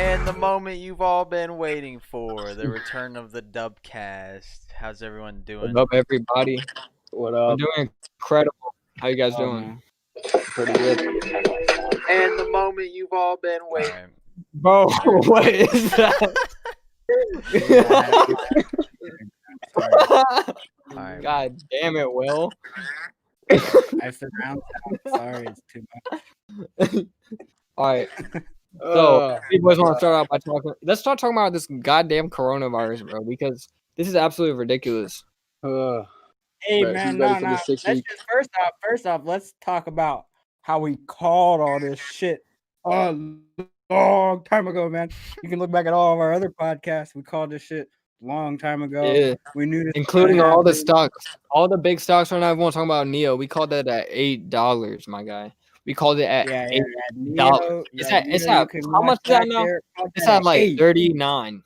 And the moment you've all been waiting for, the return of the Dubcast. How's everyone doing? What's up, everybody? What I'm up? doing incredible. How you guys doing? Man. Pretty good. And the moment you've all been waiting. Right. Bro, what is that? Alright. God damn it, Will. I surround sound. Sorry, it's too much. Alright. So, you boys want to start out by talking. Let's start talking about this goddamn coronavirus, bro, because this is absolutely ridiculous. Hey, Bro, man, he's ready no. for the 6 Let's week. just first off, let's talk about how we called all this shit a long time ago, man. You can look back at all of our other podcasts. We called this shit a long time ago. Yeah. We knew this, Including all the stocks, all the big stocks right now. Everyone's talking about Neo. We called that at $8, my guy. We called it at $8. It's at how much is that now? It's at like 8. 39.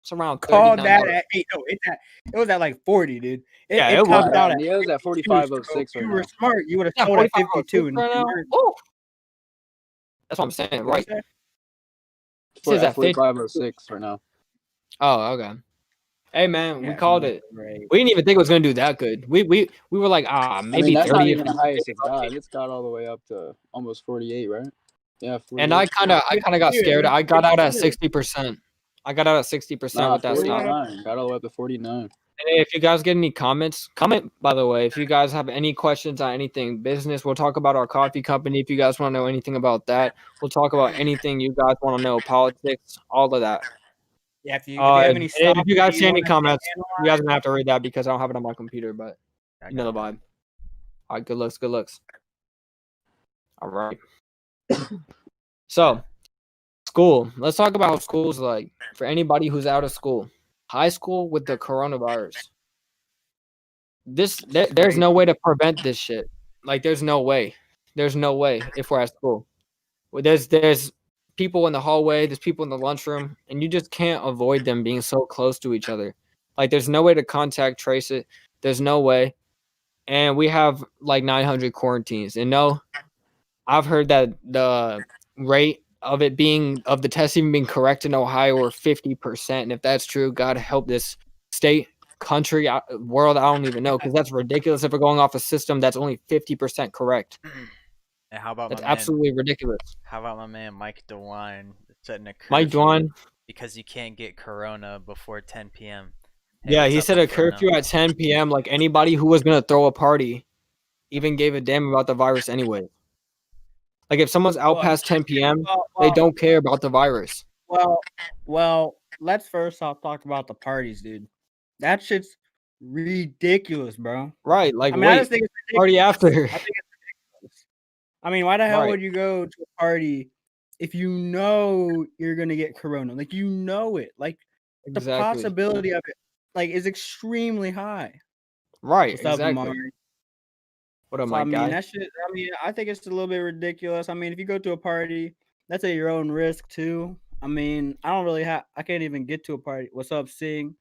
It's around called $39. that at 8. No, it was at like 40, dude. It topped was. out at Neo's at 45.06 right You now. were smart. You would have sold at 52. Right now. Oh. That's what I'm saying, right? It's at 45.06 right now. Oh, okay. Hey man, Yeah, we called it. Right. We didn't even think it was gonna do that good. We were like, maybe that's 30. not even the highest it's got. It's got all the way up to almost 48, right? Yeah. 48. And I kind of got scared. I got out at 60%. I got out at 60% with that stock. Got all the way up to 49. And if you guys get any comments, comment, by the way. If you guys have any questions on anything business, we'll talk about our coffee company. If you guys want to know anything about that, we'll talk about anything you guys want to know, politics, all of that. Yeah, if you have any if you guys see any comments, you guys don't have to read that because I don't have it on my computer, but you know the vibe. All right, good looks. All right. So, school. Let's talk about how school's like for anybody who's out of school. High school with the coronavirus. There's no way to prevent this shit. Like, there's no way. There's no way if we're at school. There's people in the hallway, there's people in the lunchroom, and you just can't avoid them being so close to each other. Like, there's no way to contact trace it. There's no way. And we have like 900 quarantines. And no, I've heard that the rate of the test even being correct in Ohio or 50%. And if that's true, God help this state, country, world, I don't even know, because that's ridiculous if we're going off a system that's only 50% correct. And how about that's absolutely ridiculous. How about my man Mike DeWine setting a curfew? Mike DeWine, because you can't get corona before 10 p.m. Hey, yeah, he set a curfew at 10 p.m. Like anybody who was gonna throw a party, even gave a damn about the virus anyway. Like if someone's out past 10 p.m., they don't care about the virus. Well, let's first off talk about the parties, dude. That shit's ridiculous, bro. Right, like I just think it's ridiculous. Party after. I think it's ridiculous. I mean, why the hell would you go to a party if you know you're gonna get corona? Like you know it. Like the possibility of it, like, is extremely high. Right, What's up, exactly. Mari? What am I, guy? That shit. I mean, I think it's a little bit ridiculous. I mean, if you go to a party, that's at your own risk too. I mean, I can't even get to a party. What's up, Sing?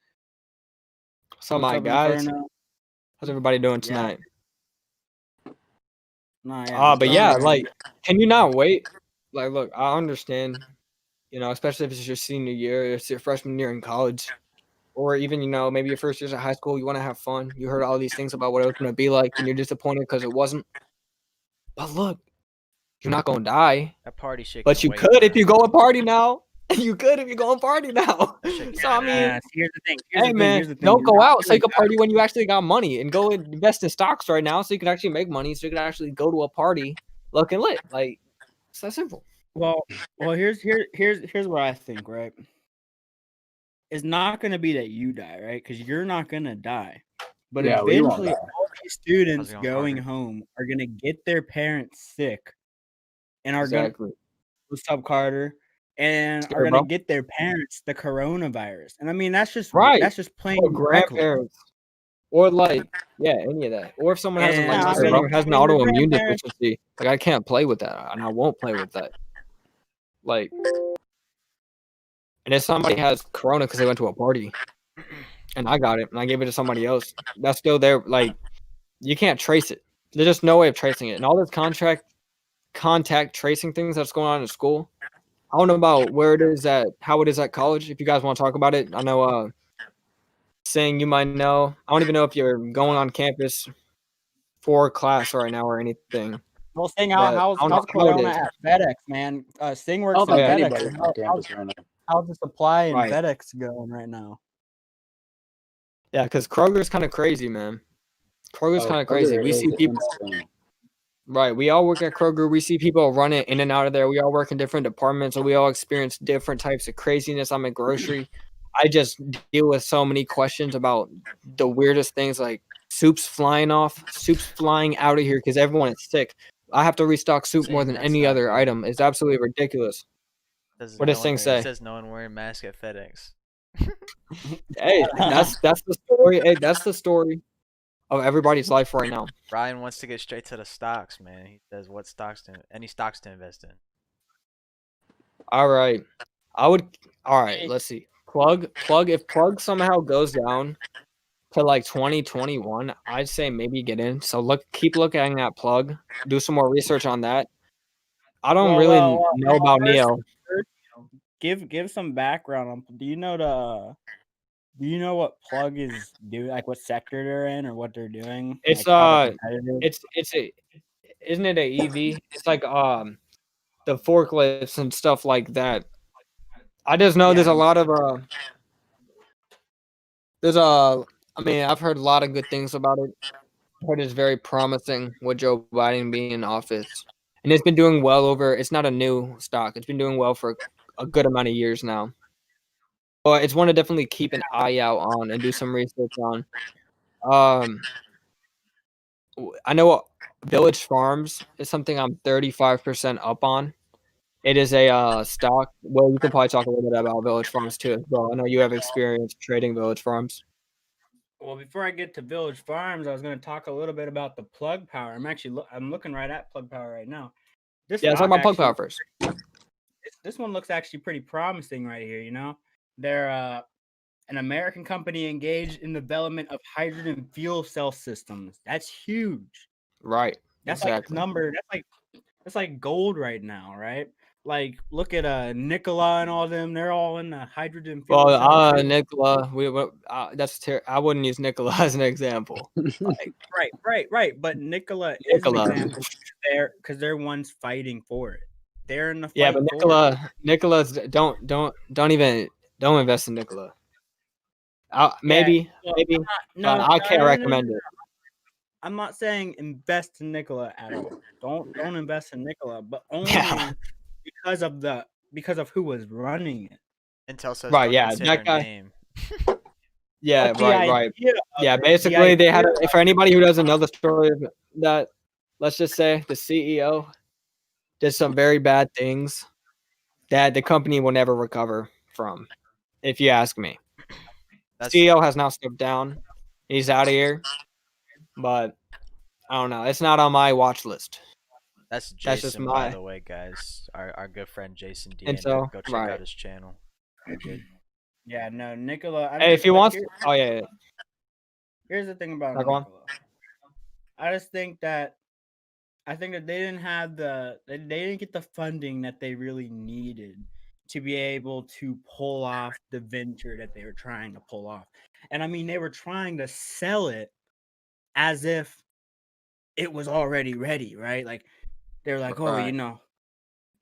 What's up, my guys? How's everybody doing tonight? But yeah, like, can you not wait? Like, look, I understand, especially if it's your senior year, it's your freshman year in college, or even, maybe your first years at high school, you want to have fun. You heard all these things about what it was going to be like, and you're disappointed because it wasn't. But look, you're not going to die. That party shit. But you could if you go and party now. You could if you go and party now. So, I mean, here's the thing. Hey, man, don't go out. Take a party when you actually got money and go invest in stocks right now so you can actually make money, so you can actually go to a party looking lit. Like, it's that simple. Well, here's what I think, right? It's not going to be that you die, right? Because you're not going to die. But eventually, all these students going home are going to get their parents sick and are going to, what's up, Carter? And are going to get their parents the coronavirus. And I mean, that's just right. That's just plain grandparents. Or like, any of that. Or if someone has an autoimmune deficiency, like I can't play with that, and I won't play with that. Like, and if somebody has corona because they went to a party, and I got it, and I gave it to somebody else, that's still there. Like, you can't trace it. There's just no way of tracing it. And all this contact tracing things that's going on in school, I don't know about where it is at, how it is at college. If you guys want to talk about it, I know. Saying you might know. I don't even know if you're going on campus for class right now or anything. Well, Sing, But how's I don't know how it Corona is. at FedEx, man? Sing I works don't at Oh think yeah, FedEx. anybody's on campus right now. How's the supply and right. FedEx going right now? Yeah, because Kroger's kind of crazy, man. Kroger's kind of crazy. Kroger We is see people. insane. Right. We all work at Kroger. We see people running in and out of there. We all work in different departments, so we all experience different types of craziness. I'm in grocery. I just deal with so many questions about the weirdest things, like soups flying out of here because everyone is sick. I have to restock soup more Same, than that's any not other good. item. It's absolutely ridiculous. What does Sing It say? says no one wearing mask at FedEx. Hey, that's the story. Hey, that's the story of everybody's life right now. Ryan wants to get straight to the stocks, man. He says any stocks to invest in. All right. All right, let's see. Plug if Plug somehow goes down to like 2021, I'd say maybe get in. So keep looking at Plug. Do some more research on that. I don't really know about Neo. Give some background on. Do you know what Plug is doing? Like what sector they're in or what they're doing? It's like how they're competitive? it's a isn't it a EV? It's like the forklifts and stuff like that. I just know there's a lot of I mean, I've heard a lot of good things about it. I heard it's very promising with Joe Biden being in office. And it's been doing well it's not a new stock. It's been doing well for a good amount of years now. But it's one to definitely keep an eye out on and do some research on. I know Village Farms is something I'm 35% up on. It is a stock. Well, you could probably talk a little bit about Village Farms too as well. I know you have experience trading Village Farms. Well, before I get to Village Farms, I was going to talk a little bit about the Plug Power. I'm looking right at Plug Power right now. Let's talk about Plug Power first. This one looks actually pretty promising right here. You know, they're an American company engaged in the development of hydrogen fuel cell systems. That's huge. Right. That's exactly. That's like gold right now, right? Like, look at Nikola and all them. They're all in the hydrogen fuel cell. Nikola, I wouldn't use Nikola as an example. Right. But Nikola is an example there because they're ones fighting for it. They're in the fight. Yeah, but Nikola's don't invest in Nikola. Maybe. No, I can't recommend it. I'm not saying invest in Nikola at all. Don't invest in Nikola, but only because of who was running it. Intel says right, don't yeah, say that their guy. name. Yeah, right. Yeah, basically they had for anybody who doesn't know the story of that, let's just say the CEO did some very bad things that the company will never recover from, if you ask me. CEO has now stepped down. He's out of here. But I don't know. It's not on my watch list. That's Jason, by the way, guys. Our good friend Jason D. Go check out his channel. Good. Yeah, no, Nikola. Hey, if he wants, yeah. Here's the thing about Nikola. I just think that they didn't get the funding that they really needed to be able to pull off the venture that they were trying to pull off. And I mean, they were trying to sell it as if it was already ready, right? Like they're like, oh, you know,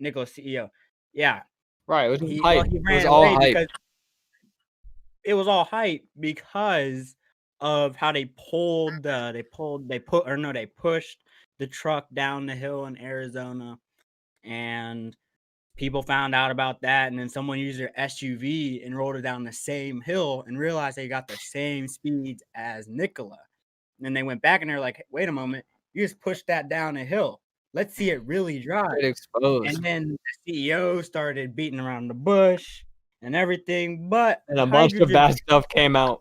Nikola CEO. Yeah. Right. It was hype. It was all hype. It was all hype because of how they pushed the truck down the hill in Arizona, and people found out about that, and then someone used their SUV and rolled it down the same hill and realized they got the same speeds as Nikola. And then they went back and they're like, wait a moment, you just pushed that down a hill. Let's see it really drive. And then the CEO started beating around the bush and everything, and a bunch of bad stuff came out.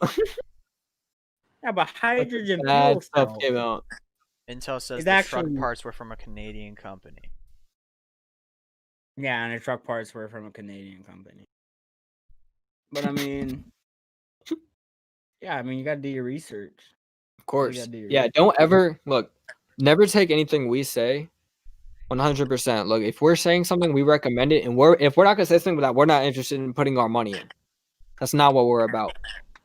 Yeah, but hydrogen bad stuff came out. Intel says the truck parts were from a Canadian company. Yeah, and the truck parts were from a Canadian company. But I mean, yeah, I mean, you got to do your research. Of course. Yeah, don't ever never take anything we say 100%. Look, if we're saying something, we recommend it, and if we're not gonna say something that we're not interested in putting our money in. That's not what we're about.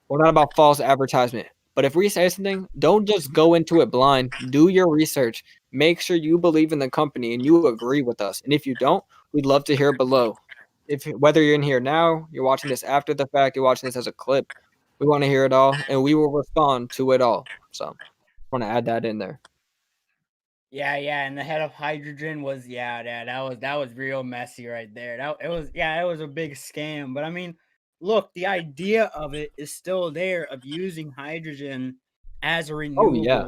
We're not about false advertisement. But if we say something, don't just go into it blind. Do your research. Make sure you believe in the company and you agree with us. And if you don't, we'd love to hear below. If whether you're in here now, you're watching this after the fact, you're watching this as a clip, we want to hear it all, and we will respond to it all. So, I want to add that in there. Yeah, and the head of hydrogen was that was real messy right there. It was a big scam. But I mean, look, the idea of it is still there of using hydrogen as a renewable. Oh yeah,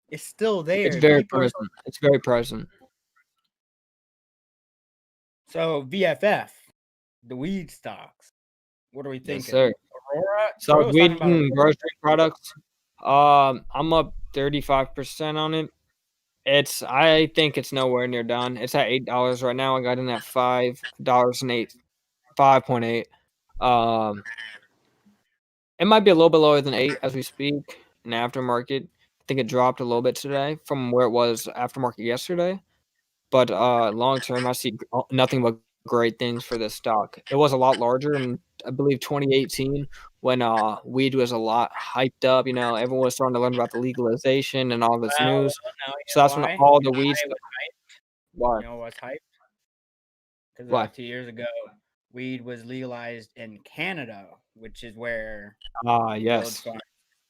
it's still there. It's very present. It's very present. So VFF, the weed stocks. What are we thinking? Yes, sir. Aurora. So weed and grocery products. I'm up 35% on it. I think it's nowhere near done. It's at $8 right now. I got in at $5.08, 5.8. It might be a little bit lower than 8 as we speak in aftermarket. I think it dropped a little bit today from where it was aftermarket yesterday. But long term, I see nothing but great things for this stock. It was a lot larger in, I believe, 2018 when weed was a lot hyped up. Everyone was starting to learn about the legalization and all this news. So that's when all the weed stuff. Why? You know what's hyped? Because 2 years ago, weed was legalized in Canada, which is where yes,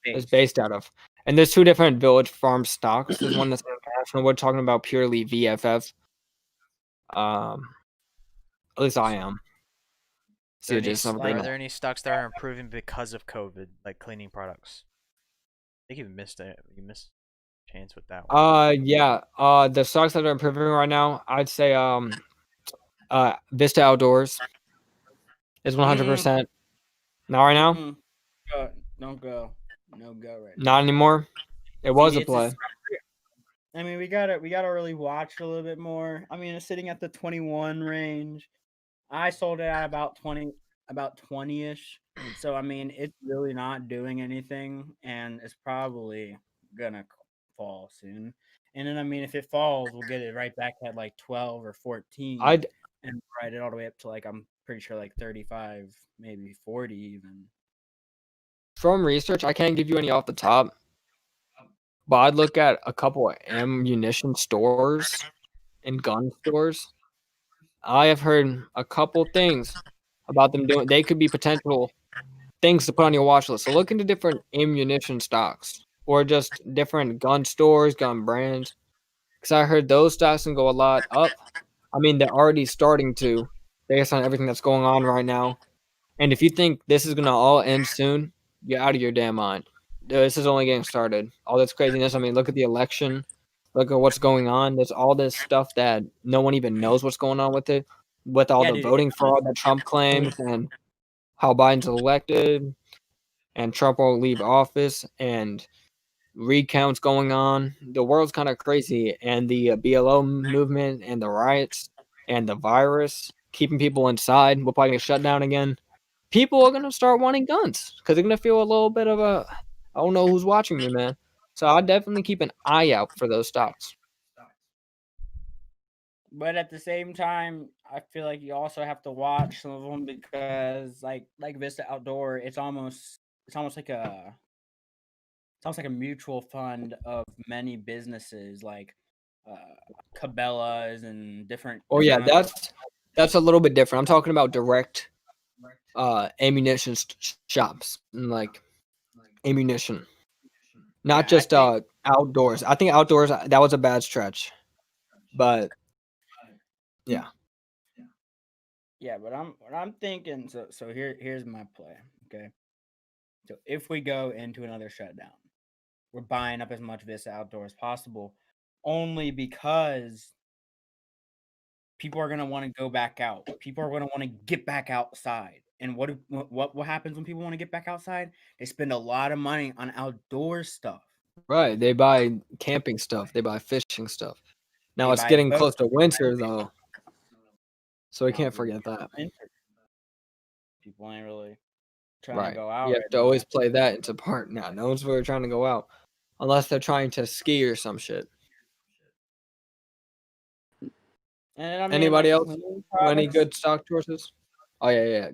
it's based out of. And there's two different Village Farm stocks. There's one that's international. We're talking about purely VFF. At least I am. Are there any stocks that are improving because of COVID, like cleaning products? I think you missed it. You missed a chance with that one. Yeah. The stocks that are improving right now, I'd say Vista Outdoors is 100%. Not right now. Don't go. No go right now. Not anymore. It was a play. I mean, we gotta really watch a little bit more. I mean, it's sitting at the 21 range. I sold it at about 20-ish. So I mean, it's really not doing anything, and it's probably gonna fall soon. And then I mean, if it falls, we'll get it right back at like 12 or 14, and ride it all the way up to like I'm pretty sure like 35, maybe 40 even. From research, I can't give you any off the top, but I'd look at a couple of ammunition stores and gun stores. I have heard a couple things about them doing. They could be potential things to put on your watch list. So look into different ammunition stocks or just different gun stores, gun brands. Because I heard those stocks can go a lot up. I mean, they're already starting to, based on everything that's going on right now. And if you think this is gonna all end soon, you're out of your damn mind. This is only getting started. All this craziness. I mean, look at the election. Look at what's going on. There's all this stuff that no one even knows what's going on with it, with all the voting fraud that Trump claims and how Biden's elected and Trump won't leave office and recounts going on. The world's kind of crazy. And the BLO movement and the riots and the virus keeping people inside. We're probably going to shut down again. People are going to start wanting guns because they're going to feel a little bit of I don't know who's watching me, man. So I'll definitely keep an eye out for those stocks. But at the same time, I feel like you also have to watch some of them because, like Vista Outdoor, it's almost like a mutual fund of many businesses, like Cabela's and different. Oh yeah, that's a little bit different. I'm talking about direct ammunition shops and like ammunition. Not just outdoors. I think outdoors that was a bad stretch, but yeah. Yeah, but I'm thinking. So here's my play. Okay, so if we go into another shutdown, we're buying up as much Vista Outdoor as possible, only because people are gonna want to go back out. People are gonna want to get back outside. And what happens when people want to get back outside? They spend a lot of money on outdoor stuff. Right. They buy camping stuff. They buy fishing stuff. Now it's getting close to winter though, so we can't forget that. People ain't really trying to go out. You have to always play that into part. Now, no one's really trying to go out unless they're trying to ski or some shit. And I mean, Anybody like, else? Any good stock choices? Oh yeah.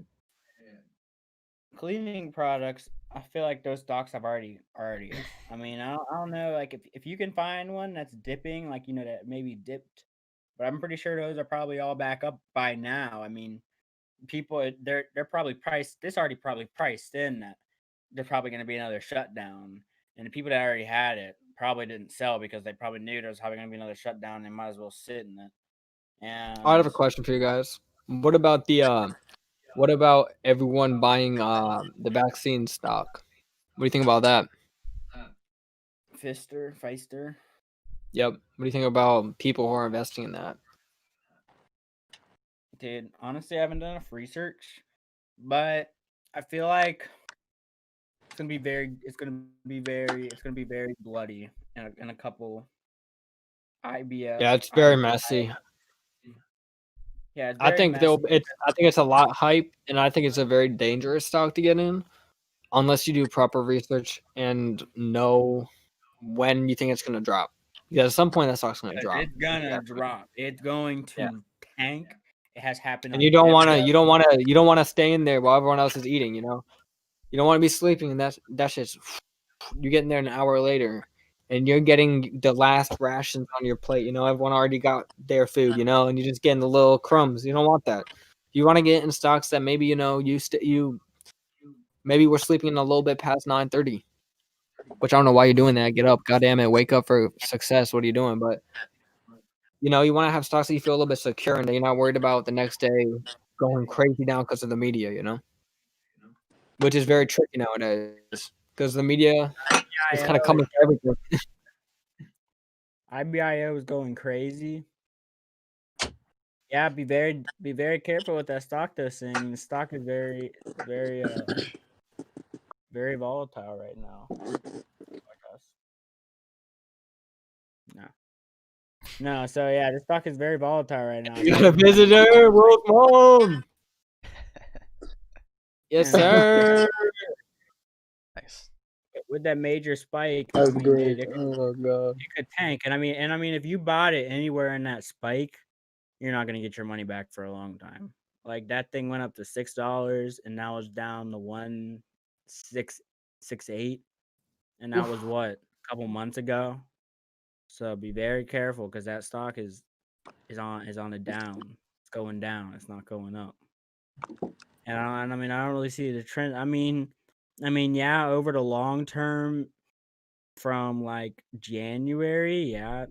Cleaning products, I feel like those stocks have already. I mean, I don't know, like if you can find one that's dipping, like that maybe dipped, but I'm pretty sure those are probably all back up by now. I mean, people they're probably priced. This already probably priced in that there's probably going to be another shutdown, and the people that already had it probably didn't sell because they probably knew there was probably going to be another shutdown. They might as well sit in it. And I have a question for you guys. What about everyone buying the vaccine stock? What do you think about that? Feister. Yep. What do you think about people who are investing in that? Dude, honestly, I haven't done enough research, but I feel like it's gonna be very bloody in a couple IBF. Yeah, it's very messy. Yeah, it's I very think messy. I think it's a lot hype, and I think it's a very dangerous stock to get in, unless you do proper research and know when you think it's gonna drop. Because at some point that stock's gonna drop. It's gonna drop. It's going to tank. It has happened. And you don't wanna stay in there while everyone else is eating. You don't want to be sleeping, and that's just you get in there an hour later, and you're getting the last rations on your plate. Everyone already got their food. And you're just getting the little crumbs. You don't want that. You want to get in stocks that maybe you maybe we're sleeping a little bit past 9:30. Which I don't know why you're doing that. Get up, goddamn it, wake up for success. What are you doing? But you want to have stocks that you feel a little bit secure and that you're not worried about the next day going crazy down because of the media. Which is very tricky nowadays because the media is kind of coming for everything. IBIO is going crazy. Yeah, be very careful with that stock though, Sing. The stock is very very volatile right now. No, so yeah, the stock is very volatile right now. You got a visitor, world home. Yes, sir. Nice. With that major spike, That's I mean, great. dude, Oh god. it could tank. And I mean, if you bought it anywhere in that spike, you're not gonna get your money back for a long time. Like that thing went up to $6, and now it's down to 1,668, and that was what, a couple months ago. So be very careful because that stock is on a down. It's going down. It's not going up. And I mean, I don't really see the trend. I mean, yeah, over the long term, from like January, yeah,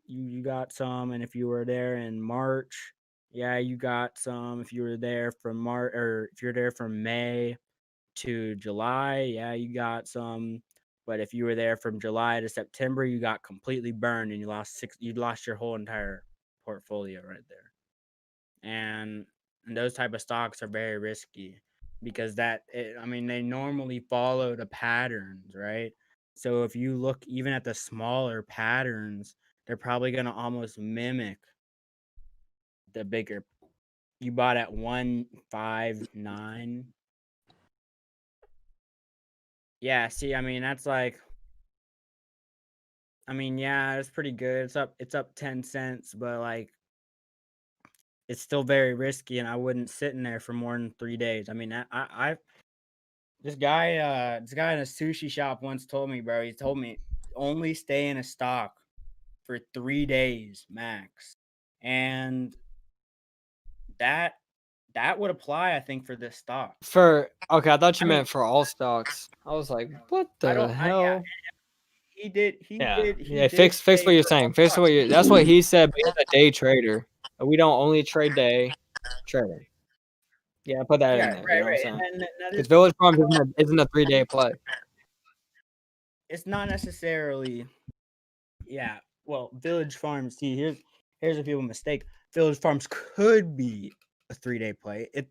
you got some, and if you were there in March, yeah, you got some. If you were there from March, or if you're there from May to July, yeah, you got some. But if you were there from July to September, you got completely burned, and you lost your whole entire portfolio right there. And those type of stocks are very risky because I mean, they normally follow the patterns, right? So if you look even at the smaller patterns, they're probably going to almost mimic the bigger. You bought at 159. Yeah, see, I mean, that's like, I mean, yeah, it's pretty good. It's up 10 cents, but like it's still very risky, and I wouldn't sit in there for more than 3 days. I mean, this guy in a sushi shop once told me, bro. He told me only stay in a stock for 3 days max, and that would apply, I think, for this stock. Okay, I thought you meant for all stocks. I was like, what the hell? He did. Fix what you're saying. That's what he said. But he's a day trader. We don't only trade day trading. Yeah, put that in there. Right, you know right. What I'm saying? Because Village Farms isn't a 3-day play. It's not necessarily. Yeah. Well, Village Farms. See, here's a people mistake. Village Farms could be a 3-day play. It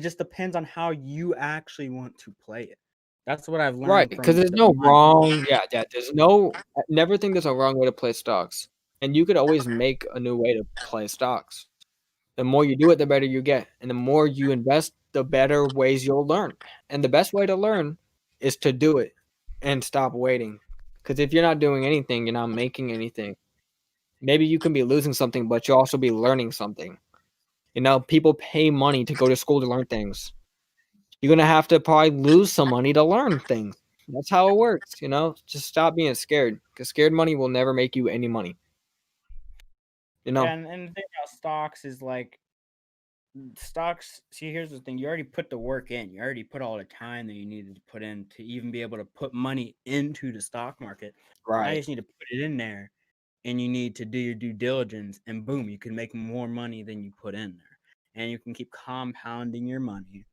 just depends on how you actually want to play it. That's what I've learned. Right, because there's no wrong. Yeah. There's no. I never think there's a wrong way to play stocks, and you could always make a new way to play stocks. The more you do it, the better you get, and the more you invest, the better ways you'll learn. And the best way to learn is to do it and stop waiting. Because if you're not doing anything, you're not making anything. Maybe you can be losing something, but you'll also be learning something. You know, people pay money to go to school to learn things. You're going to have to probably lose some money to learn things. That's how it works, you know? Just stop being scared, because scared money will never make you any money. You know? Yeah, and the thing about stocks is like, stocks, see, here's the thing. You already put the work in. You already put all the time that you needed to put in to even be able to put money into the stock market. Now you Right. just need to put it in there, and you need to do your due diligence, and boom, you can make more money than you put in there. And you can keep compounding your money.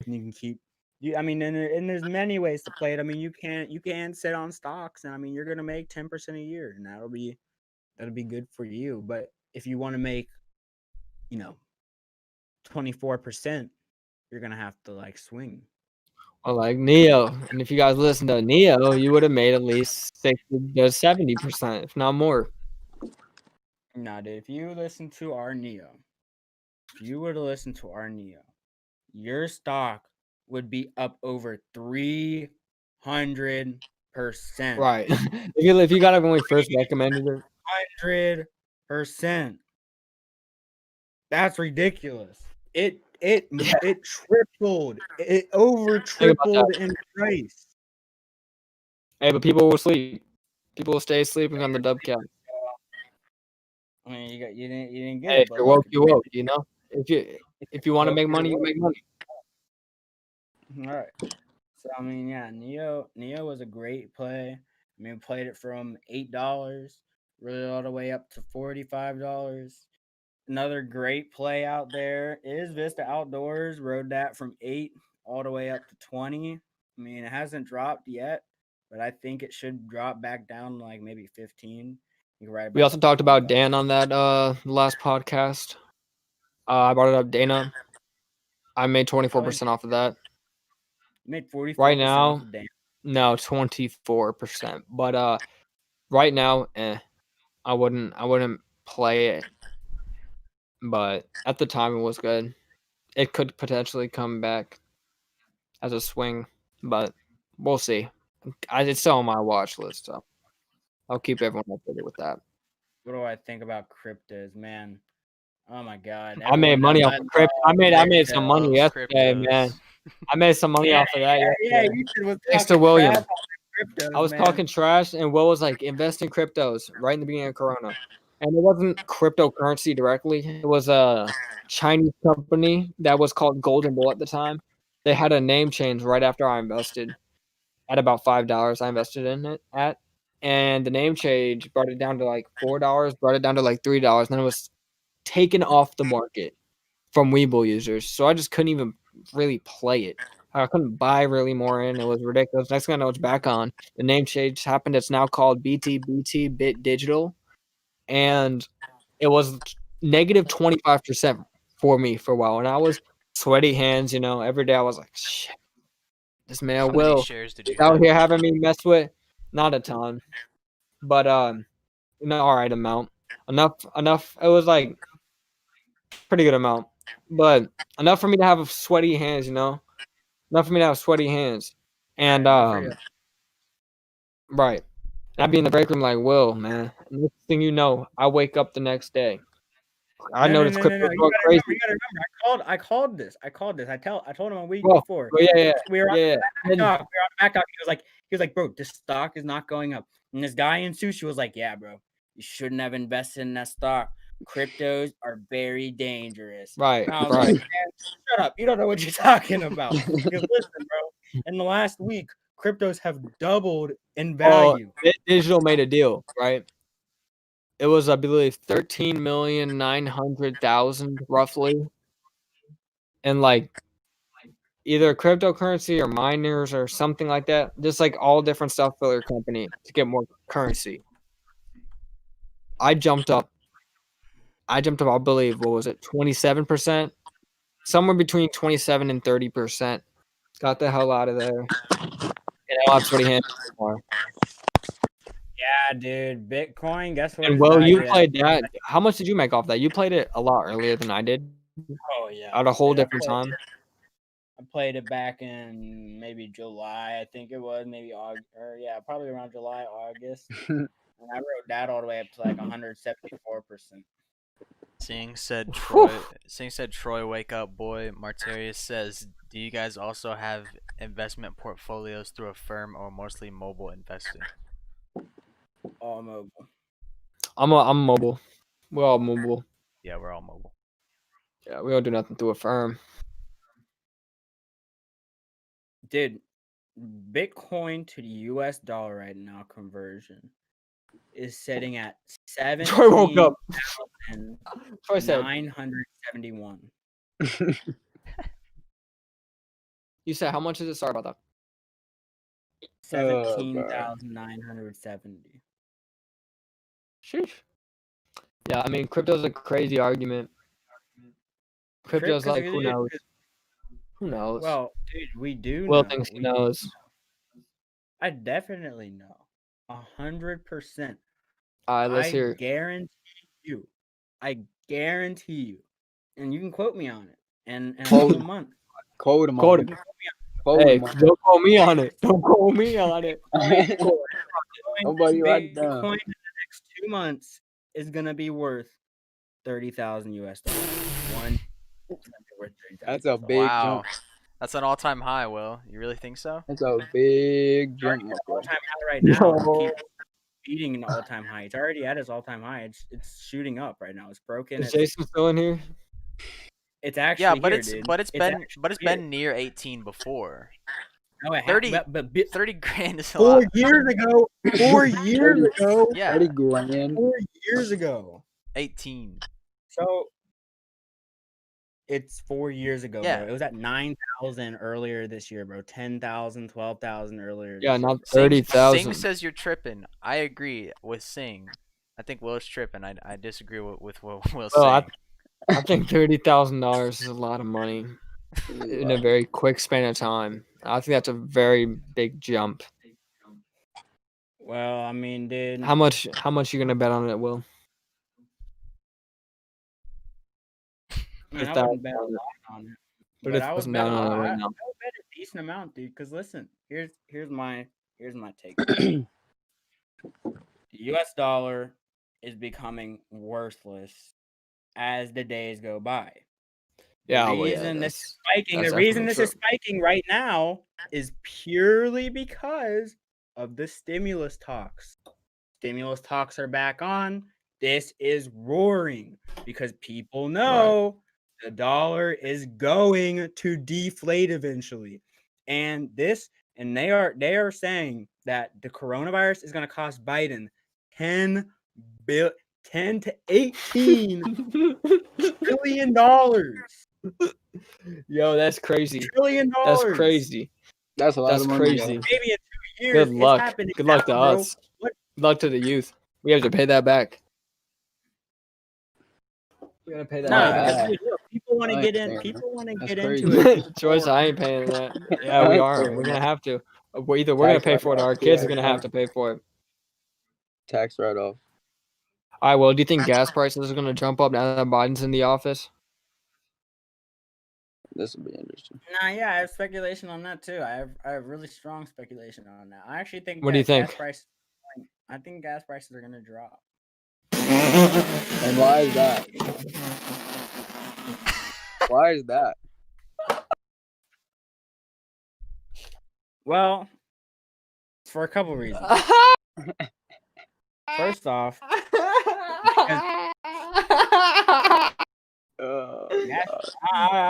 And you can keep and there's many ways to play it. I mean, you can sit on stocks, and I mean, you're gonna make 10% a year, and that'll be good for you. But if you want to make, 24%, you're gonna have to like swing. Well, like Neo. And if you guys listen to Neo, you would have made at least 60 to 70%, if not more. Nah, dude, if you listen to our Neo, your stock would be up over 300%. Right. if you got it when we first recommended it. 100%. That's ridiculous. It tripled. It over tripled in price. Hey, but people will sleep. People will stay sleeping on the Dubcast. I mean, you didn't get Hey, it, if but you're woke, you woke. You know, if you want to make money, you make money. All right. So I mean, yeah, Neo was a great play. I mean, played it from $8, really all the way up to $45. Another great play out there is Vista Outdoors. Rode that from 8 all the way up to 20. I mean, it hasn't dropped yet, but I think it should drop back down to like maybe 15. You can ride We also talked about Dan on that last podcast. I brought it up, Dana. I made 24% off of that. You made 44% right now. off of Dan. No, 24%. But right now, I wouldn't play it. But at the time, it was good. It could potentially come back as a swing, but we'll see. It's still on my watch list, so I'll keep everyone updated with that. What do I think about cryptos, man? Oh my god! I made money off of crypto. I made some money yesterday, man. I made some money off of that. Yeah, you should thanks to William. Cryptos, I was talking trash, and Will was like, invest in cryptos right in the beginning of Corona. And it wasn't cryptocurrency directly. It was a Chinese company that was called Golden Bull at the time. They had a name change right after I invested at about $5. I invested in it at. And the name change brought it down to like $4, brought it down to like $3. And then it was taken off the market from Webull users. So I just couldn't even really play it. I couldn't buy really more in. It was ridiculous. Next thing I know, it's back on. The name change happened. It's now called BT Bit Digital. And it was negative 25% for me for a while. And I was sweaty hands, every day I was like, shit, this man How Will many shares did you out have? here having me mess with. Not a ton. But all right amount. Enough. It was like pretty good amount. But enough for me to have sweaty hands, Enough for me to have sweaty hands. And right. I'd be in the break room like, Will, man. Next thing you know, I wake up the next day. I noticed crypto going crazy. You gotta remember, I called this. I told him a week before. Yeah. We were on the back talk. He was like, bro, this stock is not going up. And this guy in sushi was like, yeah, bro, you shouldn't have invested in that stock. Cryptos are very dangerous. Right. And I was like, man, shut up. You don't know what you're talking about. Because listen, bro, in the last week, cryptos have doubled in value. Digital made a deal, right? It was, I believe, 13,900,000 roughly. And like either cryptocurrency or miners or something like that. Just like all different stuff for their company to get more currency. I jumped up, I believe, what was it, 27%? Somewhere between 27 and 30%. Got the hell out of there. And I don't have sweaty hands anymore. Yeah, dude. Bitcoin, guess what? And well, you played that. How much did you make off that? You played it a lot earlier than I did. Oh, yeah. At a whole different time. I played it back in maybe July, I think it was, maybe August, or yeah, probably around July, August. And I wrote that all the way up to like 174%. Sing said Troy, wake up, boy. Martarius says, do you guys also have investment portfolios through a firm or mostly mobile investing? All mobile. I'm mobile. We're all mobile. Yeah, we're all mobile. Yeah, we don't do nothing through a firm. Dude, Bitcoin to the US dollar right now conversion is sitting at Troy woke up. Troy said 971. You said how much is it? Sorry about that. 17,970. Sheesh. Yeah, I mean, crypto's a crazy argument. Crypto's like, who knows? Who knows? Well, dude, we do Will know. thinks he knows. I definitely know. 100%. All right, let's hear it. I guarantee you. And you can quote me on it. And Quote a month. Quote him Quote on him. it. Hey, don't call me on it. Don't call me on it. Nobody write down. Bitcoin in the next 2 months is gonna be worth 30,000 US dollars. That's a big jump. That's an all-time high, Will. You really think so? That's a big jump. All-time high right now. Keep beating an all-time high. It's already at its all-time high. It's shooting up right now. It's broken. Is Jason still in here? It's actually but it's been near 18 before. No, it 30 but 30 grand is a 4 lot. years ago. 4 years ago. Yeah. 30 grand. 4 years ago. 18. So it's 4 years ago, Yeah. bro. It was at 9,000 earlier this year, bro. 10,000, 12,000 earlier. Yeah, this not year. 30,000. Sing says you're tripping. I agree with Sing. I think Will's tripping. I disagree with what Will's saying. I think $30,000 is a lot of money in a very quick span of time. I think that's a very big jump. Well, I mean, dude. How much you gonna bet on it, Will? I mean, I wouldn't bet a lot on it. But I would bet on it right now. I would bet a decent amount, dude. Because listen, here's my take. The U.S. dollar is becoming worthless as the days go by. Yeah, the reason this is spiking right now is purely because of the stimulus talks. Stimulus talks are back on. This is roaring because people know the dollar is going to deflate eventually. And they are saying that the coronavirus is going to cost Biden 10 to 18 trillion dollars. Yo, that's crazy. $1 trillion. That's crazy. That's a lot of money. Crazy. Maybe in 2 years. Good luck. Good luck to us. Good luck to the youth. We have to pay that back. We're gonna pay that back. People want to get in. People want to get into it. Joyce, I ain't paying that. Yeah, we are. We're gonna have to. Either we're gonna pay for it, or our kids are gonna have to pay for it. Tax write-off. All right. Well, do you think gas prices are gonna jump up now that Biden's in the office? This will be interesting. Nah, yeah, I have speculation on that too. I have really strong speculation on that. I actually think. What do you think? I think gas prices are gonna drop. And why is that? Why is that? Well, for a couple reasons. First off, I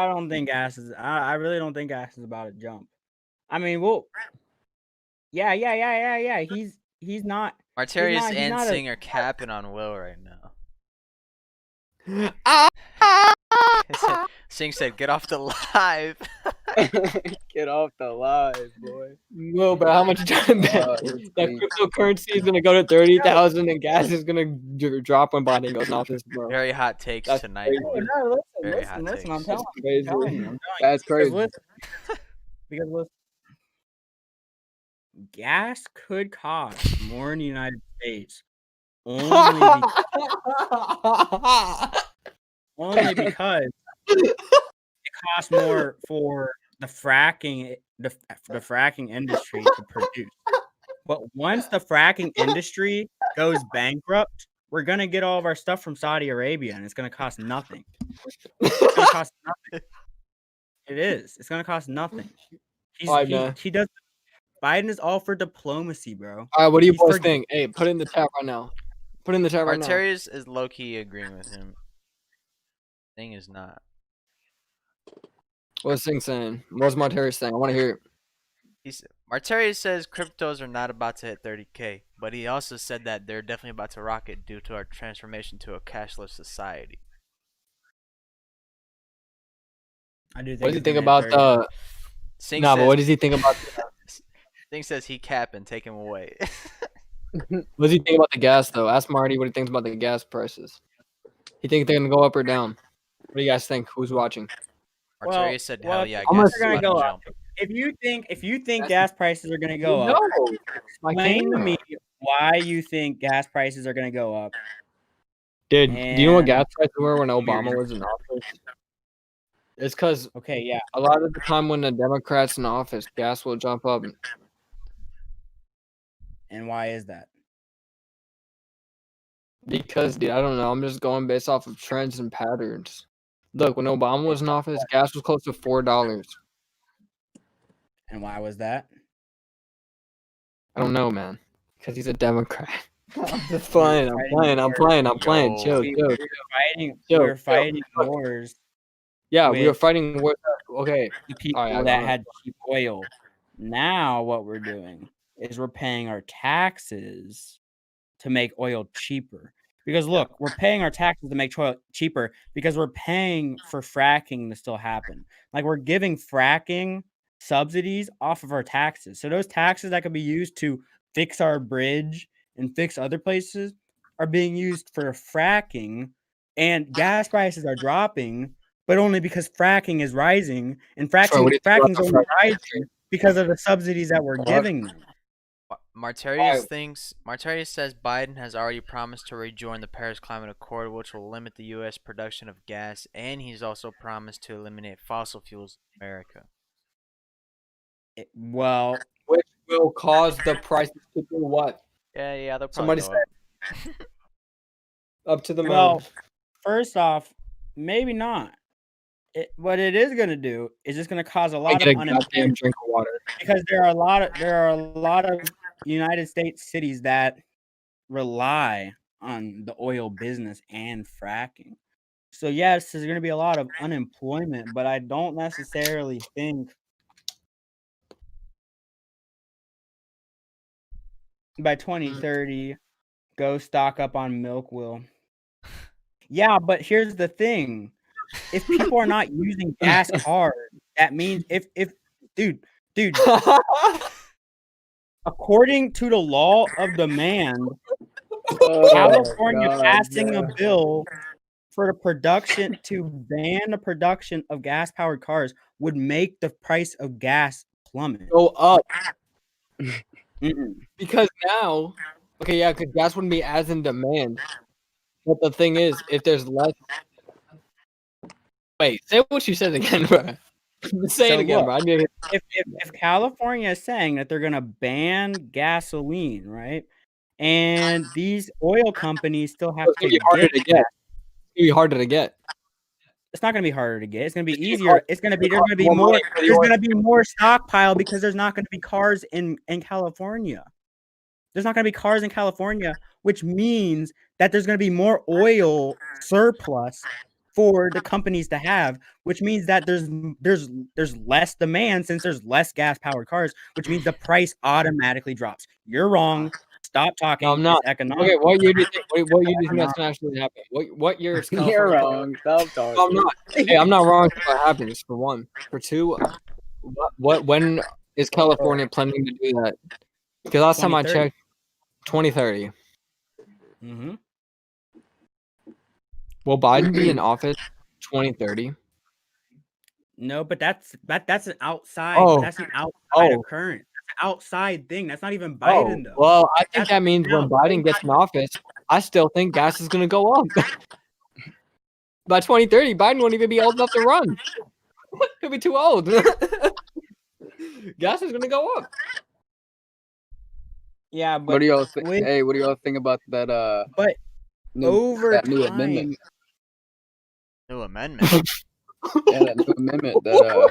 don't think gas is. I really don't think gas is about to jump. I mean, well, yeah. He's not. Martarius and Sing are capping on Will right now. Sing said, "Get off the live." Get off the live, boy. Will, but how much you trying to bet that cryptocurrency is gonna go to 30,000 and gas is gonna drop when Biden goes in office, bro? Very hot takes tonight. Listen, I'm telling you. That's crazy. Because listen, gas could cost more in the United States only because it costs more for the fracking industry to produce. But once the fracking industry goes bankrupt, we're gonna get all of our stuff from Saudi Arabia, and it's gonna cost nothing. It's gonna cost nothing. It is. It's gonna cost nothing. He does. Biden is all for diplomacy, bro. All right, what do you boys think? Hey, put it in the chat right now. Put it in the chat right now. Martarius is low key agreeing with him. Thing is not. What's Sing saying? What's Martarius saying? I want to hear it. Martarius says cryptos are not about to hit 30K, but he also said that they're definitely about to rocket due to our transformation to a cashless society. I do think. What does he think about the? But what does he think about? Sing says he cap and take him away. What does he think about the gas though? Ask Marty what he thinks about the gas prices. You think they're gonna go up or down? What do you guys think? Who's watching? Martarius said, "Hell yeah, gas is gonna go up." If you think gas prices are gonna go up, explain to me why you think gas prices are gonna go up. Dude, do you know what gas prices were when Obama was in office? It's because a lot of the time when the Democrats in office, gas will jump up. And why is that? Because, dude, I don't know. I'm just going based off of trends and patterns. Look, when Obama was in office, gas was close to $4. And why was that? I don't know, man. Because he's a Democrat. I'm just playing. I'm playing. Chill. We were fighting wars. Yeah, we were fighting wars. Okay. The people that had cheap oil. Now what we're doing is we're paying our taxes to make oil cheaper. Because look, we're paying our taxes to make oil cheaper because we're paying for fracking to still happen. Like we're giving fracking subsidies off of our taxes. So those taxes that could be used to fix our bridge and fix other places are being used for fracking, and gas prices are dropping, but only because fracking is rising, and fracking's only rising because of the subsidies that we're giving them. Martarius says Biden has already promised to rejoin the Paris Climate Accord, which will limit the U.S. production of gas, and he's also promised to eliminate fossil fuels in America. Which will cause the prices to do what? Yeah, they'll somebody probably said up to the moon. Well, first off, maybe not. What it is going to do is it's going to cause a lot of unemployment. Drink of water. Because there are a lot of United States cities that rely on the oil business and fracking. So yes, there's going to be a lot of unemployment, but I don't necessarily think by 2030 go stock up on milk will. Yeah, but here's the thing. If people are not using gas cars, that means if dude, according to the law of demand, California passing a bill for the production to ban the production of gas-powered cars would make the price of gas plummet. Go up. Because now, because gas wouldn't be as in demand. But the thing is, if there's less. Wait, say what you said again, bro. Say it again, bro. If California is saying that they're going to ban gasoline, right? And these oil companies still have to get harder to get. It's going to be harder to get. It's not going to be harder to get. It's going to be easier. It's going to be there's going to be more stockpile because there's not going to be cars in California. There's not going to be cars in California, which means that there's going to be more oil surplus for the companies to have, which means that there's less demand since there's less gas-powered cars, which means the price automatically drops. You're wrong. Stop talking. No, I'm not. Okay, what year do you think that's gonna actually happen? What year is California? You're wrong. Stop talking. I'm not. Hey, I'm not wrong if that happens. For one, for two, when is California planning to do that? Because last time I checked, 2030. Mm-hmm. Will Biden be in office 2030? No, but that's an outside. That's an outside occurrence. That's an outside thing. That's not even Biden though. Well, I think that means when Biden gets in office, I still think gas is gonna go up. By 2030, Biden won't even be old enough to run. He'll be too old. Gas is gonna go up. Yeah, but what do y'all think? Hey, what do y'all think about that? But new amendment. New amendment. Yeah, that new amendment that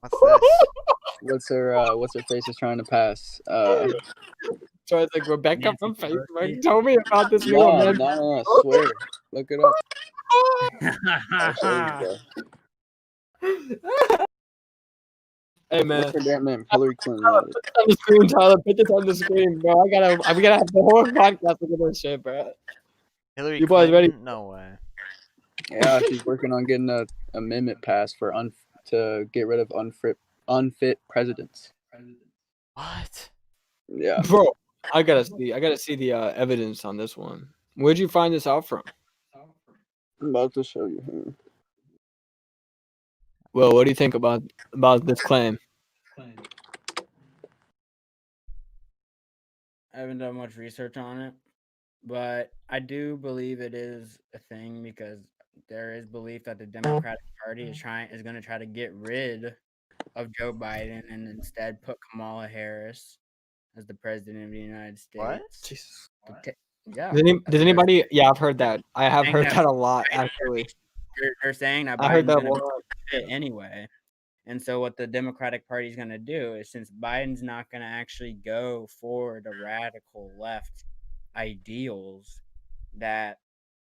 What's this? what's her face is trying to pass. So it's like Rebecca from Facebook told me about this new No, amendment. no, I swear. Look it up. I'll show you, bro. Hey man, What's her damn name? Hillary Clinton. Tyler, put this on the screen, Tyler. Put this on the screen, bro. We gotta have the whole podcast look at this shit, bro. Hillary You boys Clinton? ready? No way. Yeah, she's working on getting a amendment passed for to get rid of unfit presidents. What? Yeah, Bro, I gotta see the evidence on this one. Where'd you find this out from? I'm about to show you here. Well, what do you think about this claim? I haven't done much research on it, but I do believe it is a thing because there is belief that the Democratic Party is going to try to get rid of Joe Biden and instead put Kamala Harris as the president of the United States. What? Jesus. Yeah. Does anybody? Yeah, I've heard that. I have heard that a lot, actually. They're saying that I heard that Biden's one. fit anyway. And so what the Democratic Party is going to do is, since Biden's not going to actually go for the radical left ideals, that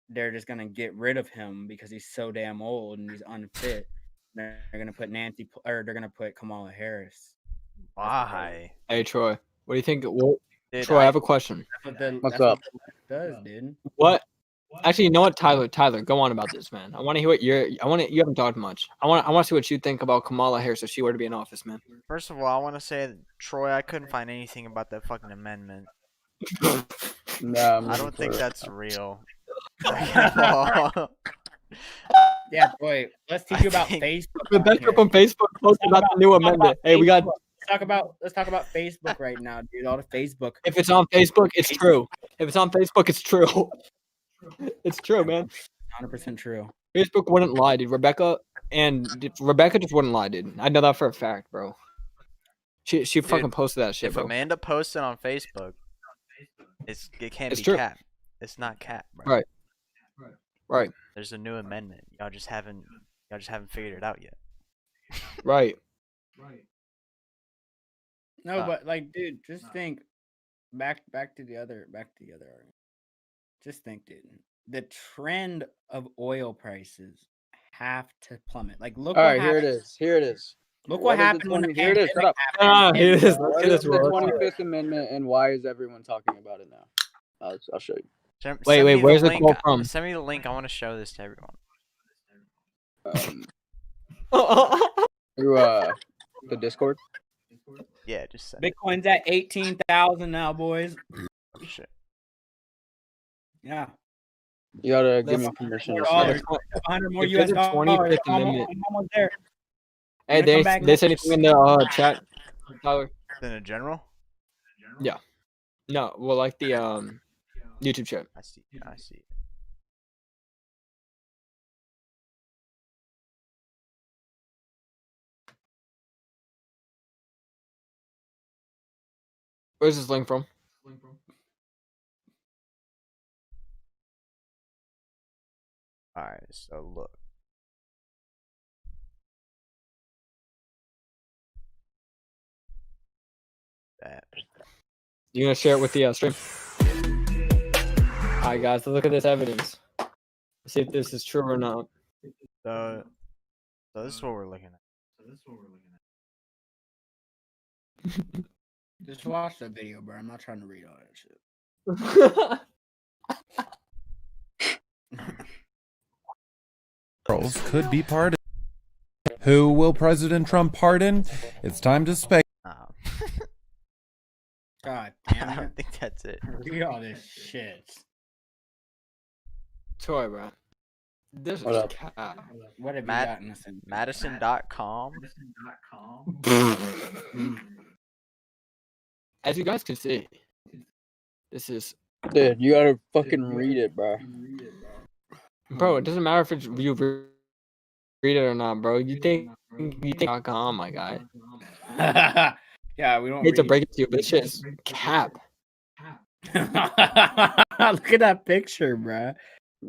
they're just going to get rid of him because he's so damn old and he's unfit. They're going to put they're going to put Kamala Harris. Why? Hey, Troy. What do you think? Well, Dude, Troy, I have a question. What's up? What the left does, dude. What? Actually, you know what, Tyler? Tyler, go on about this, man. I want to hear what you haven't talked much. I want to see what you think about Kamala Harris if she were to be in office, man. First of all, I want to say, Troy, I couldn't find anything about that fucking amendment. Nah, I don't think that's real. Yeah, boy. Let's teach you about Facebook. Rebecca from Facebook posted about the new amendment. Hey, we got. Let's talk about Facebook right now, dude. All the Facebook. If it's on Facebook, it's true. If it's on Facebook, it's true. It's true, man. 100% true. Facebook wouldn't lie, dude. Rebecca just wouldn't lie, dude. I know that for a fact, bro. She fucking posted that shit, if bro. Amanda posted on Facebook, it can't be true. cap. It's not cap, bro. Right. There's a new amendment. Y'all just haven't figured it out yet. Right. No, but like, dude, just think back to the other argument. Just think, dude. The trend of oil prices have to plummet. Like, look. All right, here it is. Look what happened when the Here it is. Shut up. Here it is. What is the 25th Amendment, and why is everyone talking about it now? I'll show you. Wait. Where's the quote from? Send me the link. I want to show this to everyone. Through the Discord. Yeah, just send Bitcoin's at 18,000 now, boys. Oh, shit. Yeah. You gotta give me permission. $100 more If there's US a dollars. 25th Amendment. I'm almost there. Hey, there's anything in the chat, Tyler? In a general? Yeah. No, well, like the YouTube chat. I see. Where's this link from? Alright, so look. That. You gonna share it with the stream? Alright, guys, look at this evidence. See if this is true or not. So this is what we're looking at. Just watch the video, bro. I'm not trying to read all that shit. Could be pardoned. Who will President Trump pardon? It's time to speculate. God damn it. I don't think that's it. Read all this shit. Troy, bro. This is cat. What have you gotten us in? Madison.com. As you guys can see, this is. Dude, you gotta fucking read it, bro. Bro, it doesn't matter if it's you read it or not, bro. You think .com, my guy. Yeah, we don't. I hate to break it to you, but this shit is cap. Look at that picture, bro.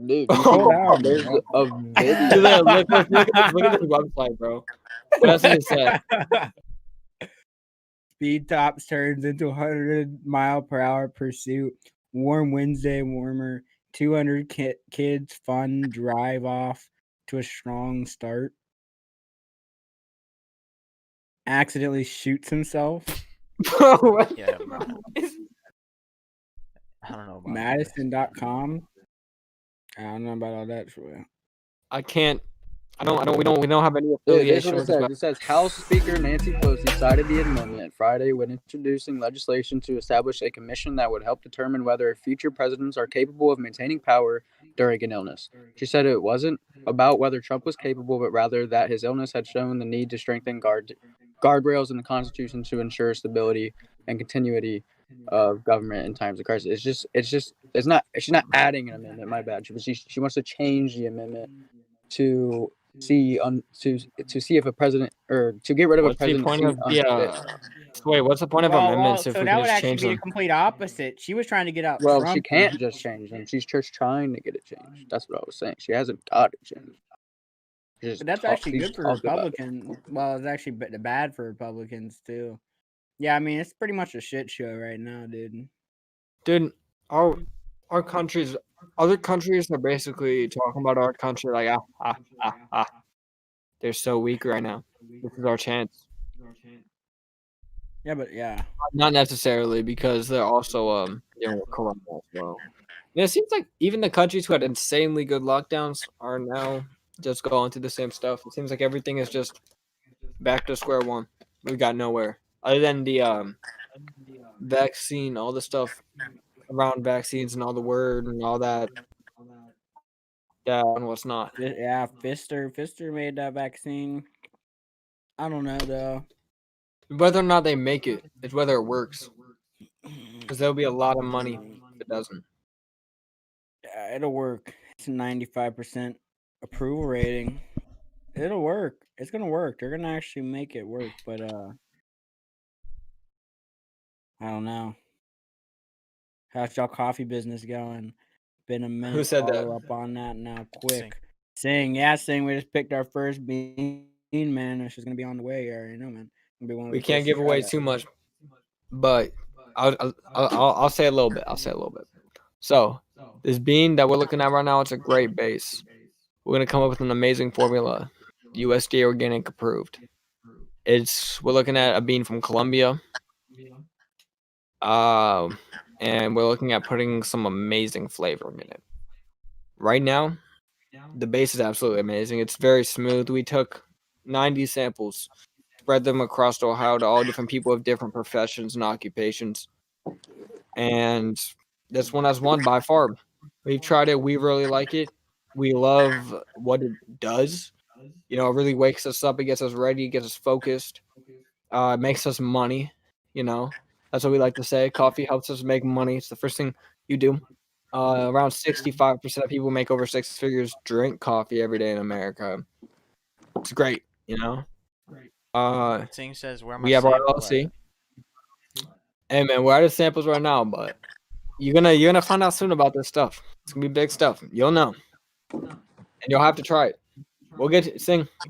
Dude, Hold on, there's bro. a video. Look at this website, bro. What else does it say? Speed tops turns into 100-mile-per-hour pursuit. Warm Wednesday, warmer. 200 kids fun drive off to a strong start. Accidentally shoots himself. Yeah, I don't know about Madison.com. I don't know about all that for you. I can't. We don't have any Dude, this is affiliation what with it says. this. It says House Speaker Nancy Pelosi cited the amendment Friday when introducing legislation to establish a commission that would help determine whether future presidents are capable of maintaining power during an illness. She said it wasn't about whether Trump was capable, but rather that his illness had shown the need to strengthen guardrails in the Constitution to ensure stability and continuity of government in times of crisis. She's not adding an amendment. My bad. She wants to change the amendment to see if a president or to get rid of a What's the president. point of wait? What's the point of amendments if so we that can would just actually change be the them? complete opposite. She was trying to get out. Well, Trump. she can't just change them. She's just trying to get it changed. That's what I was saying. She hasn't got it changed. But that's actually good for Republicans. Well, it's actually bad for Republicans too. Yeah, I mean it's pretty much a shit show right now, dude. Dude, our countries, other countries are basically talking about our country like they're so weak right now. This is our chance. Yeah, but yeah, Not necessarily because they're also dealing with corona as well. And it seems like even the countries who had insanely good lockdowns are now just going through the same stuff. It seems like everything is just back to square one. We got nowhere other than the vaccine, all the stuff around vaccines and all the word and all that. Yeah, and what's not. yeah. Fister made that vaccine. I don't know though. Whether or not they make it, it's whether it works. Because there'll be a lot of money if it doesn't. Yeah, it'll work. It's a 95% approval rating. It'll work. It's gonna work. They're gonna actually make it work, but I don't know. How's y'all coffee business going? Been a minute. Who said that? Follow up on that now, quick. Sing. Sing. We just picked our first bean, man. She's gonna be on the way. You already know, man. Be one of We the can't first give to try away that. too much, but I'll say a little bit. So this bean that we're looking at right now, it's a great base. We're gonna come up with an amazing formula, USDA organic approved. We're looking at a bean from Colombia, and we're looking at putting some amazing flavoring in it. Right now, the base is absolutely amazing. It's very smooth. We took 90 samples, spread them across Ohio to all different people of different professions and occupations. And this one has won by far. We've tried it. We really like it. We love what it does. You know, it really wakes us up. It gets us ready. It gets us focused. It makes us money. You know, that's what we like to say. Coffee helps us make money. It's the first thing you do. Around 65% of people make over 6 figures drink coffee every day in America. It's great, you know. Sing says, "Where am We I have our sample LLC. at?" Hey man, we're out of samples right now, but you're gonna find out soon about this stuff. It's gonna be big stuff. You'll know, and you'll have to try it. We'll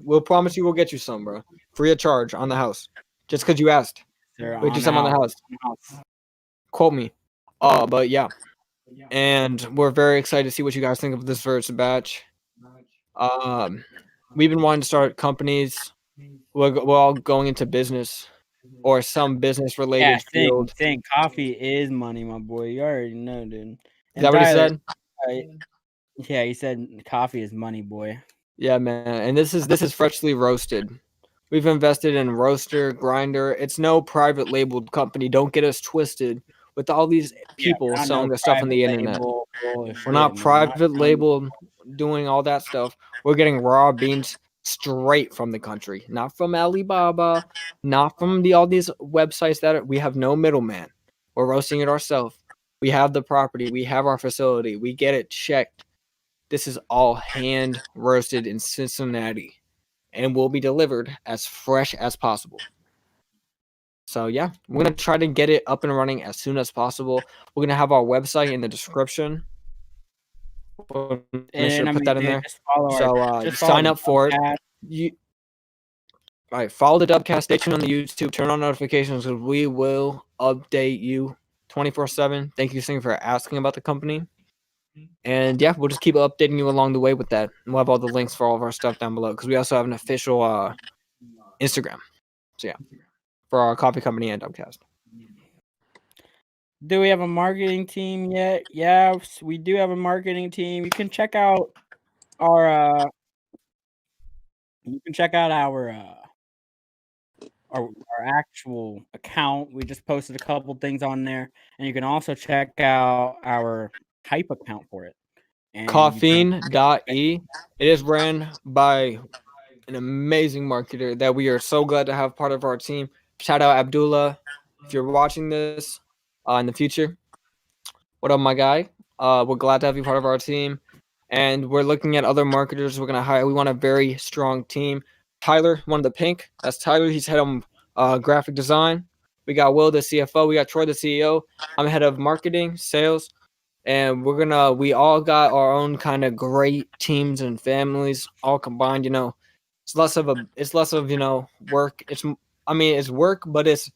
We'll promise you we'll get you some, bro, free of charge on the house, just because you asked. We'll get you some on the house. Quote me. But yeah. And we're very excited to see what you guys think of this first batch. We've been wanting to start companies. We're all going into business or some business related field. Sing. Coffee is money, my boy. You already know, dude. Is that what he said? Yeah, he said coffee is money, boy. Yeah, man. And this is freshly roasted. We've invested in roaster, grinder. It's no private labeled company. Don't get us twisted with all these people selling the stuff on the internet. We're not private labeled doing all that stuff. We're getting raw beans straight from the country, not from Alibaba, not from all these websites we have no middleman. We're roasting it ourselves. We have the property. We have our facility. We get it checked. This is all hand roasted in Cincinnati and will be delivered as fresh as possible. So yeah, we're gonna try to get it up and running as soon as possible. We're gonna have our website in the description. We'll make sure to put that in there. So sign up for it. All right, follow the Dubcast. Stay tuned on the YouTube. Turn on notifications because we will update you 24/7. Thank you, Sing, for asking about the company. And yeah, we'll just keep updating you along the way with that. We'll have all the links for all of our stuff down below because we also have an official Instagram. So yeah, for our coffee company and Dubcast. Do we have a marketing team yet? Yes, we do have a marketing team. You can check out our our actual account. We just posted a couple things on there, and you can also check out our hype account for it. Caffeine.e. It is ran by an amazing marketer that we are so glad to have part of our team. Shout out Abdullah, if you're watching this in the future. What up, my guy? We're glad to have you part of our team, and we're looking at other marketers. We're gonna hire. We want a very strong team. Tyler, one of the pink. That's Tyler. He's head of graphic design. We got Will, the CFO. We got Troy, the CEO. I'm head of marketing, sales, and we all got our own kind of great teams and families all combined. It's less of work. It's work, but it's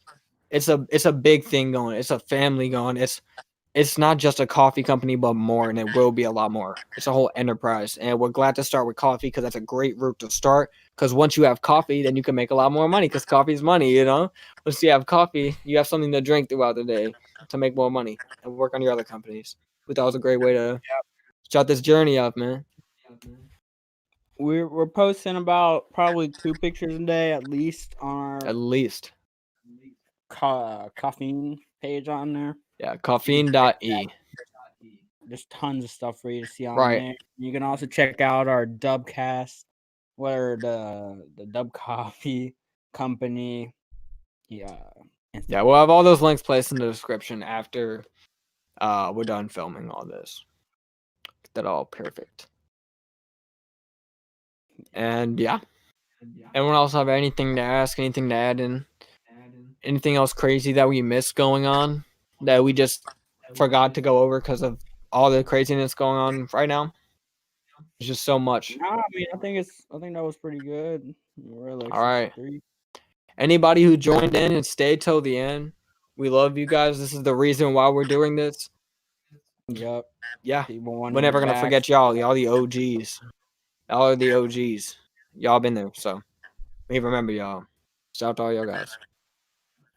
a big thing going. It's a family going. It's not just a coffee company, but more, and it will be a lot more. It's a whole enterprise, and we're glad to start with coffee because that's a great route to start. Because once you have coffee, then you can make a lot more money because coffee is money, Once you have coffee, you have something to drink throughout the day to make more money and work on your other companies. We thought it was a great way to start this journey up, man. We're posting about probably 2 pictures a day at least on our caffeine page on there. Yeah, caffeine.e. There's tons of stuff for you to see on there. You can also check out our Dubcast, where the Dub Coffee Company. Yeah, we'll have all those links placed in the description after we're done filming all this. Get that all perfect. And yeah. Anyone else have anything to ask, anything to add in? Anything else crazy that we missed going on that we just forgot to go over because of all the craziness going on right now? It's just so much. No, I think that was pretty good. All right. Anybody who joined in and stayed till the end, we love you guys. This is the reason why we're doing this. Yep. Yeah. We're never gonna forget y'all. Y'all the OGs. Y'all are the OGs. Y'all been there, so we remember y'all. Shout out to all y'all guys.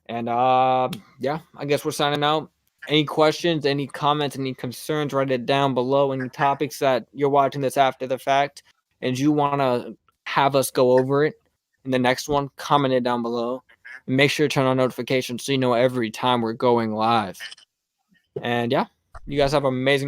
And yeah, I guess we're signing out. Any questions, any comments, any concerns, write it down below. Any topics that you're watching this after the fact and you want to have us go over it in the next one, comment it down below. And make sure to turn on notifications so you know every time we're going live. And yeah, you guys have an amazing night.